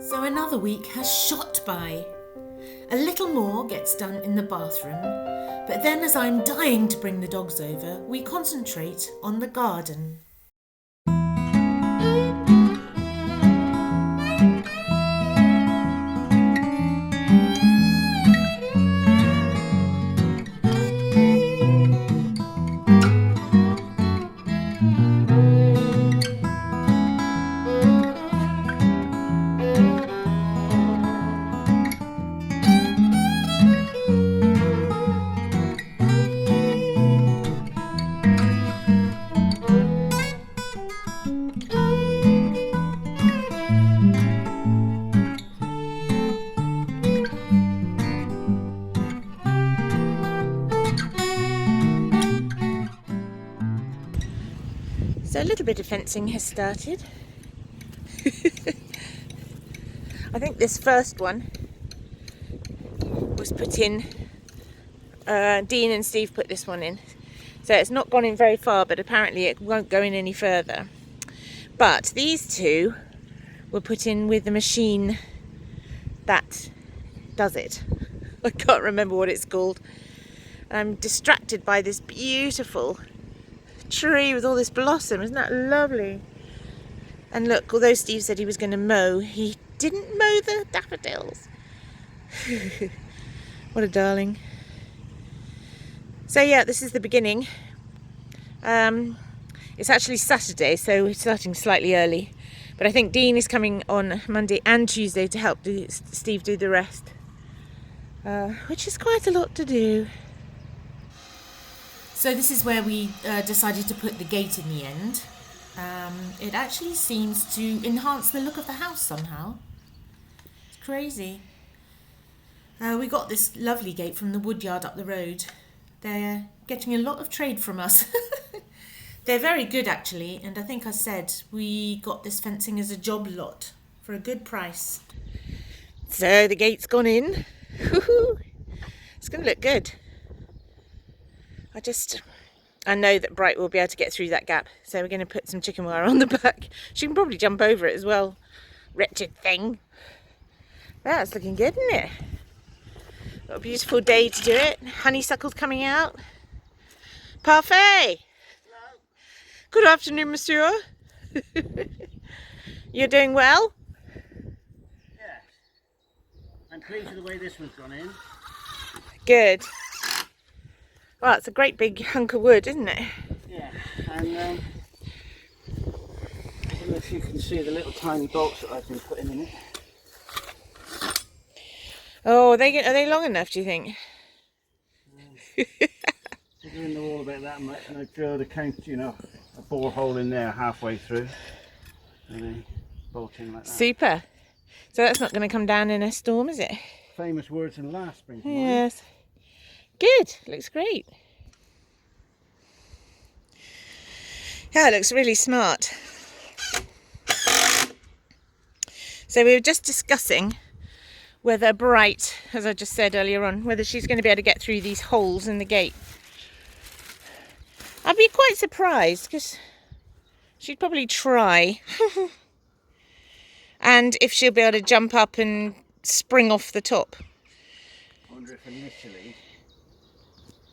So another week has shot by. A little more gets done in the bathroom, but then as I'm dying to bring the dogs over, we concentrate on the garden. So a little bit of fencing has started. I think this first one was put in, Dean and Steve put this one in. So it's not gone in very far, but apparently it won't go in any further. But these two were put in with the machine that does it. I can't remember what it's called. I'm distracted by this beautiful tree with all this blossom. Isn't that lovely? And look, although Steve said he was going to mow, he didn't mow the daffodils. What a darling. So yeah, this is the beginning. It's actually Saturday, so we're starting slightly early. But I think Dean is coming on Monday and Tuesday to help Steve do the rest. Which is quite a lot to do. So this is where we decided to put the gate in the end. It actually seems to enhance the look of the house somehow. It's crazy. We got this lovely gate from the woodyard up the road. They're getting a lot of trade from us. They're very good actually, and I think I said we got this fencing as a job lot for a good price. So the gate's gone in. It's going to look good. I know that Bright will be able to get through that gap, so we're going to put some chicken wire on the back. She can probably jump over it as well. Wretched thing. That's looking good, isn't it? Got a beautiful day to do it. Honeysuckle's coming out. Parfait! Hello. Good afternoon, monsieur. You're doing well? Yes. I'm pleased with the way this one's gone in. Good. Well, it's a great big hunk of wood, isn't it? Yeah, and I don't know if you can see the little tiny bolts that I've been putting in it. Oh, are they long enough, do you think? They're in the wall about that much, and I drilled a bore hole in there halfway through, and they bolt in like that. Super. So that's not going to come down in a storm, is it? Famous words and last spring to mind. Yes. Good. Looks great. Yeah, it looks really smart. So we were just discussing whether Bright, as I just said earlier on, whether she's going to be able to get through these holes in the gate. I'd be quite surprised because she'd probably try. And if she'll be able to jump up and spring off the top. I wonder if initially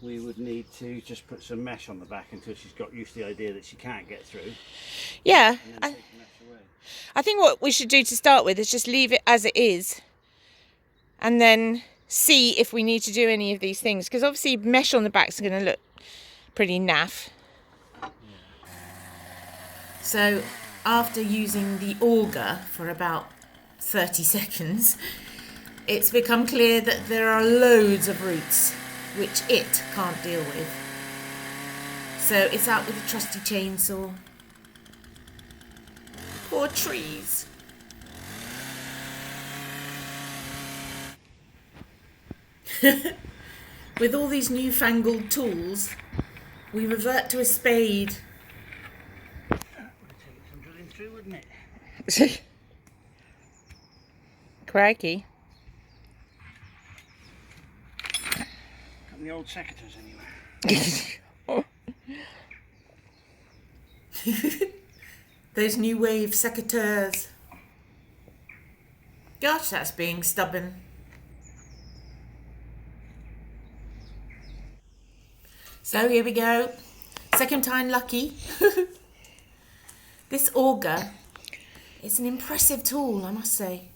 we would need to just put some mesh on the back until she's got used to the idea that she can't get through. Yeah, And then take the mesh away. I think what we should do to start with is just leave it as it is and then see if we need to do any of these things, because obviously mesh on the back is going to look pretty naff. So after using the auger for about 30 seconds, it's become clear that there are loads of roots which it can't deal with. So it's out with a trusty chainsaw. Poor trees. With all these newfangled tools, we revert to a spade. Would take some drilling through, wouldn't it? Crikey. Got the old secateurs anywhere. Those new wave secateurs. Gosh, that's being stubborn. So here we go. Second time lucky. This auger is an impressive tool, I must say.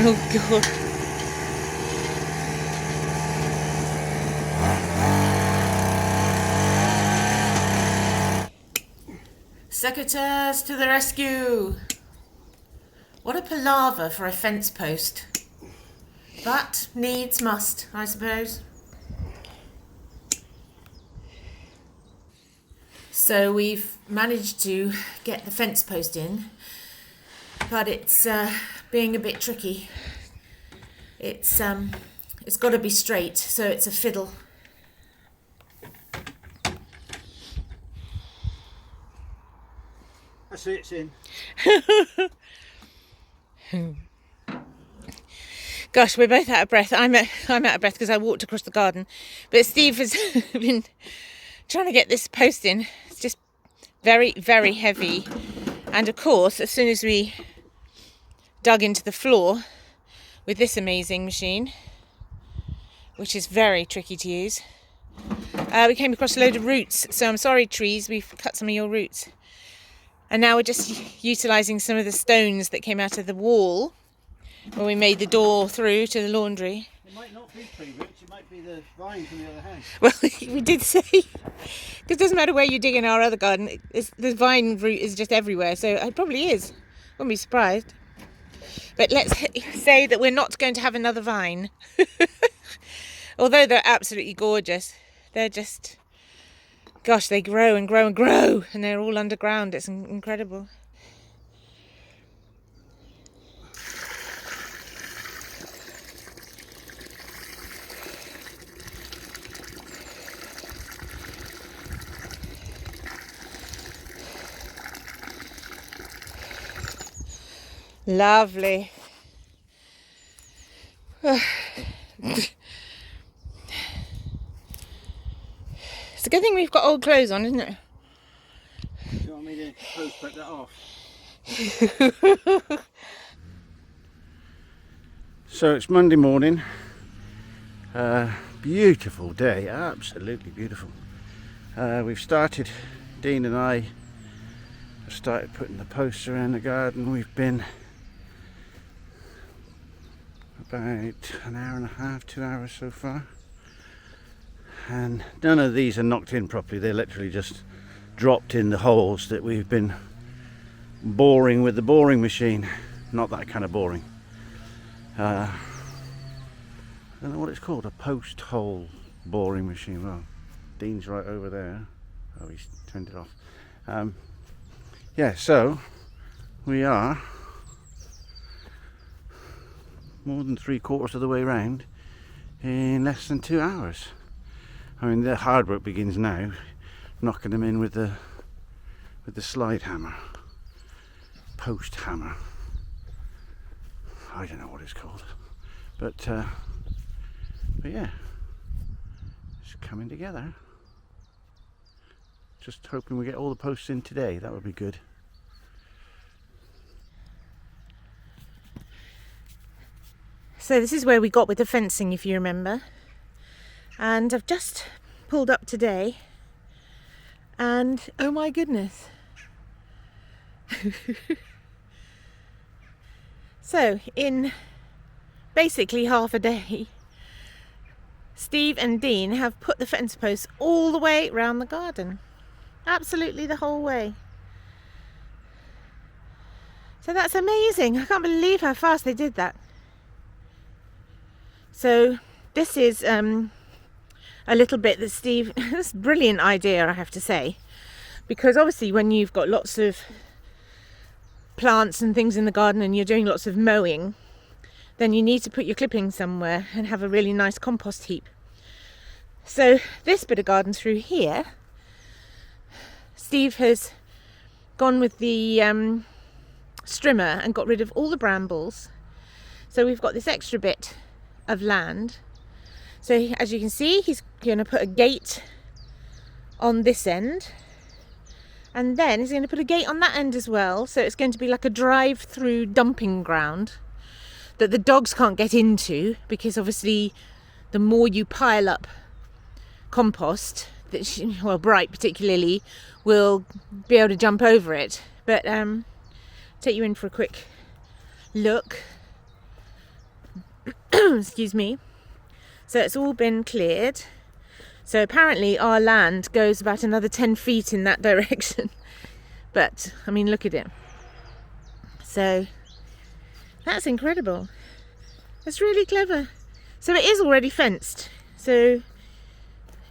Oh God. Secateurs to the rescue. What a palaver for a fence post. But needs must, I suppose. So we've managed to get the fence post in, but it's being a bit tricky. It's got to be straight, so it's a fiddle. That's it, it's in. Gosh, we're both out of breath. I'm out of breath because I walked across the garden, but Steve has been trying to get this post in. It's just very, very heavy, and of course, as soon as we dug into the floor with this amazing machine, which is very tricky to use, we came across a load of roots. So I'm sorry, trees, we've cut some of your roots. And now we're just utilising some of the stones that came out of the wall when we made the door through to the laundry. It might not be tree roots, it might be the vine from the other house. Well, we did say, because it doesn't matter where you dig in our other garden, the vine root is just everywhere, so it probably is. Wouldn't be surprised. But let's say that we're not going to have another vine. Although they're absolutely gorgeous. They're just, gosh, they grow and grow and grow, and they're all underground. It's incredible. Lovely. It's a good thing we've got old clothes on, isn't it? Do you want me to post put that off? So it's Monday morning. Beautiful day, absolutely beautiful. We've started, Dean and I have started putting the posts around the garden. We've been about an hour and a half, 2 hours so far. And none of these are knocked in properly. They're literally just dropped in the holes that we've been boring with the boring machine. Not that kind of boring. I don't know what it's called, a post hole boring machine. Well, Dean's right over there. Oh, he's turned it off. Yeah, so we are more than 3/4 of the way round in less than 2 hours. I mean, the hard work begins now, knocking them in with the slide hammer, post hammer. I don't know what it's called, but yeah, it's coming together. Just hoping we get all the posts in today. That would be good. So this is where we got with the fencing, if you remember. And I've just pulled up today, and oh my goodness. So in basically half a day, Steve and Dean have put the fence posts all the way around the garden. Absolutely the whole way. So that's amazing. I can't believe how fast they did that. So this is a little bit that Steve, that's a brilliant idea, I have to say, because obviously when you've got lots of plants and things in the garden and you're doing lots of mowing, then you need to put your clippings somewhere and have a really nice compost heap. So this bit of garden through here, Steve has gone with the strimmer and got rid of all the brambles. So we've got this extra bit of land. So as you can see, he's going to put a gate on this end, and then he's going to put a gate on that end as well. So it's going to be like a drive-through dumping ground that the dogs can't get into, because obviously the more you pile up compost, that well, Bright particularly will be able to jump over it. But take you in for a quick look. Excuse me. So it's all been cleared. So apparently our land goes about another 10 feet in that direction. But I mean, look at it. So that's incredible. That's really clever. So it is already fenced. So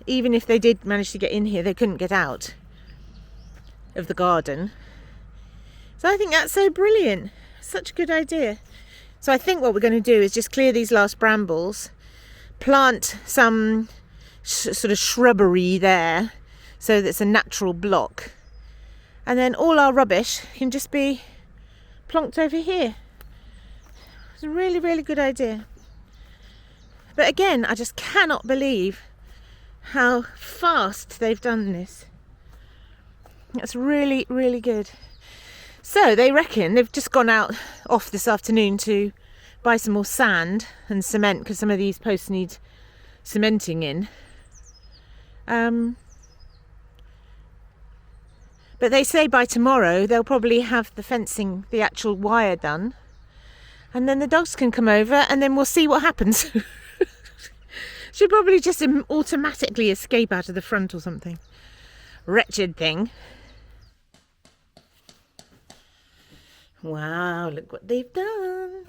even if they did manage to get in here, they couldn't get out of the garden. So I think that's so brilliant. Such a good idea. So I think what we're going to do is just clear these last brambles, plant some sort of shrubbery there so that's a natural block, and then all our rubbish can just be plonked over here. It's a really, really good idea. But again, I just cannot believe how fast they've done this. That's really, really good. So they reckon they've just gone out off this afternoon to buy some more sand and cement, because some of these posts need cementing in. But they say by tomorrow they'll probably have the fencing, the actual wire done, and then the dogs can come over, and then we'll see what happens. Should probably just automatically escape out of the front or something. Wretched thing. Wow, look what they've done.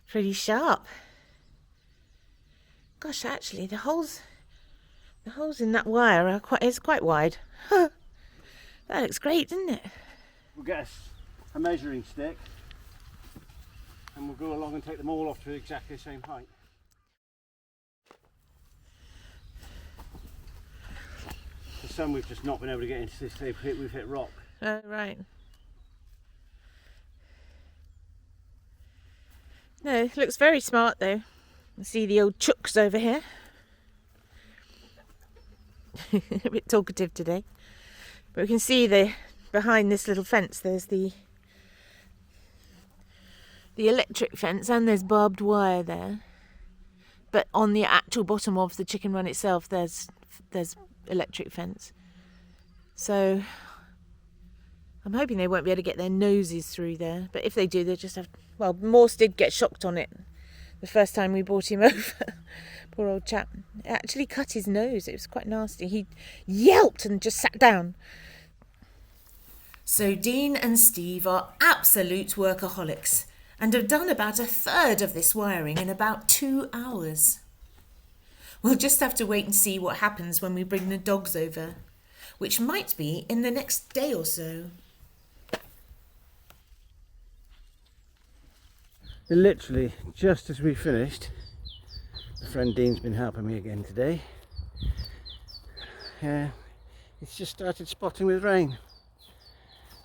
Pretty sharp. Gosh, actually the holes in that wire are quite wide. That looks great, doesn't it? We'll get a measuring stick and we'll go along and take them all off to exactly the same height. For some we've just not been able to get into this, we've hit rock. Oh, right. No, it looks very smart though. I see the old chooks over here. A bit talkative today. But we can see behind this little fence there's the electric fence, and there's barbed wire there. But on the actual bottom of the chicken run itself there's electric fence. So I'm hoping they won't be able to get their noses through there. But if they do, they'll just have... Well, Morse did get shocked on it the first time we brought him over. Poor old chap. It actually cut his nose. It was quite nasty. He yelped and just sat down. So Dean and Steve are absolute workaholics and have done about a third of this wiring in about 2 hours. We'll just have to wait and see what happens when we bring the dogs over, which might be in the next day or so. Literally, just as we finished, my friend Dean's been helping me again today. It's just started spotting with rain.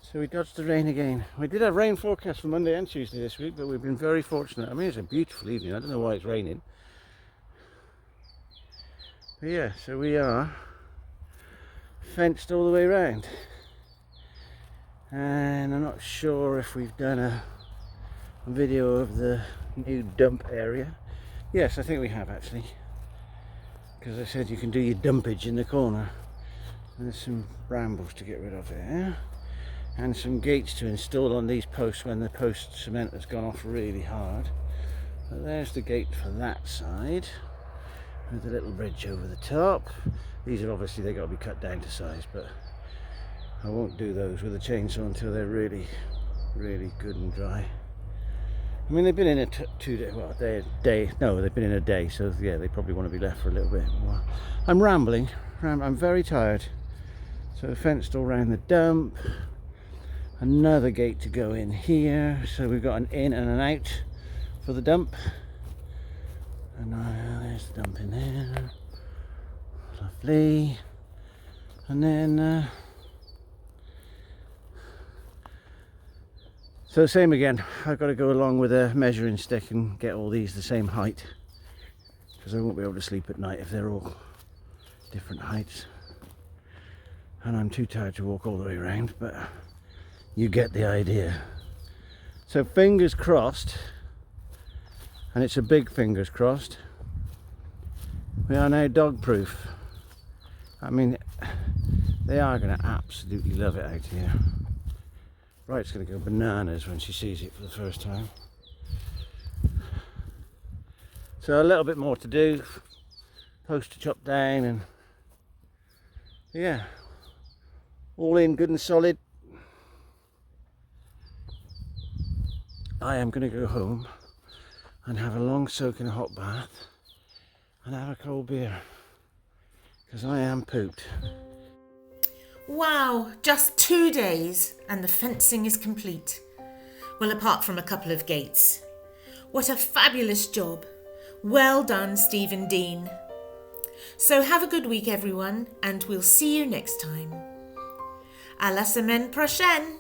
So we dodged the rain again. We did have rain forecast for Monday and Tuesday this week, but we've been very fortunate. I mean, it's a beautiful evening. I don't know why it's raining. But yeah, so we are fenced all the way around. And I'm not sure if we've done a video of the new dump area. Yes, I think we have actually, because I said you can do your dumpage in the corner. And there's some brambles to get rid of here, and some gates to install on these posts when the post cement has gone off really hard. But there's the gate for that side with a little bridge over the top. These are obviously, they've got to be cut down to size, but I won't do those with a chainsaw until they're really good and dry. I mean, they've been in a they've been in a day, so yeah, they probably want to be left for a little bit more. I'm rambling, I'm very tired. So fenced all around the dump, another gate to go in here, so we've got an in and an out for the dump. And there's the dump in there. Lovely. And then so same again, I've got to go along with a measuring stick and get all these the same height, because I won't be able to sleep at night if they're all different heights. And I'm too tired to walk all the way around, but you get the idea. So fingers crossed, and it's a big fingers crossed, we are now dog proof. I mean, they are going to absolutely love it out here. Right's going to go bananas when she sees it for the first time. So a little bit more to do, post to chop down, and yeah, all in good and solid. I am going to go home and have a long soak in a hot bath and have a cold beer, because I am pooped. Wow, just 2 days and the fencing is complete. Well, apart from a couple of gates. What a fabulous job. Well done, Steve and Dean. So have a good week, everyone, and we'll see you next time. À la semaine prochaine!